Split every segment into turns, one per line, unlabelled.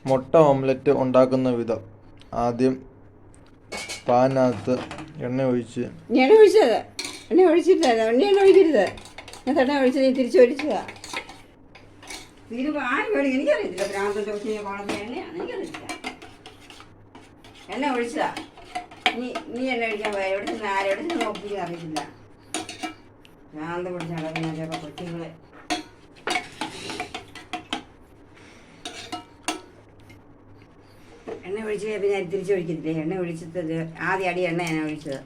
മുട്ട ഓംലെറ്റ് ഉണ്ടാക്കുന്ന വിധം. ആദ്യം പാനിനകത്ത് എണ്ണ ഒഴിച്ച്
എണ്ണ ഒഴിച്ചിട്ട് എണ്ണ ഒഴിക്കരുത്. ഞാൻ എണ്ണ ഒഴിച്ച് നീ തിരിച്ചു ഒഴിച്ചതാ. എനിക്കറിയത്തില്ല ഭ്രാന്തിൻ്റെ എണ്ണയാണ്, എനിക്കറിയില്ല. എണ്ണ ഒഴിച്ചതാ. നീ എണ്ണ ഒഴിക്കാൻ പോയാൽ എവിടെ നിന്ന് ആരെവിടെ നിന്ന് നോക്കി അറിയത്തില്ല. ഭ്രാന്ത് പിടിച്ച് നടക്കുന്നതൊക്കെ കൊച്ചുങ്ങളെ. എണ്ണ ഒഴിച്ച് കഴിഞ്ഞാൽ ഞാൻ തിരിച്ച് ഒഴിക്കത്തില്ലേ. എണ്ണ ഒഴിച്ചത് ആദ്യം അടി എണ്ണ ഞാൻ ഒഴിച്ചത്.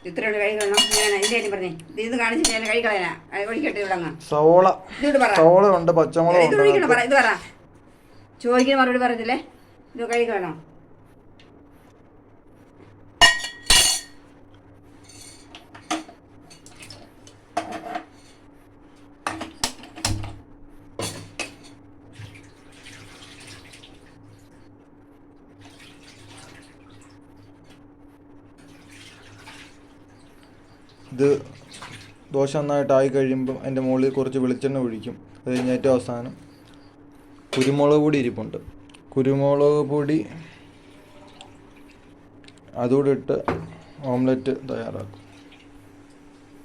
ഇത്രയോട് കൈ കളയണം. ഞാൻ ഇതിൻ്റെ പറഞ്ഞേ ഇത് കാണിച്ചിട്ട് ഞാൻ കൈ കളയാനാ. ഒഴിക്കട്ടെ ഇവിടെ അങ്ങ്.
സവോള ഉണ്ട്, പച്ചമുളക്
ഇത് ഒഴിക്കണം. ഇത് പറ, ചോദിക്കുന്ന മറുപടി പറയത്തില്ലേ. ഇത് കൈ കളയണോ?
ഇത് ദോശ നന്നായിട്ടായി കഴിയുമ്പോൾ അതിൻ്റെ മുകളിൽ കുറച്ച് വെളിച്ചെണ്ണ ഒഴിക്കും. അത് കഴിഞ്ഞ് ഏറ്റവും അവസാനം കുരുമുളക് പൊടി ഇരിപ്പുണ്ട്. കുരുമുളക് പൊടി അതുകൂടെ ഇട്ട് ഓംലെറ്റ് തയ്യാറാക്കും.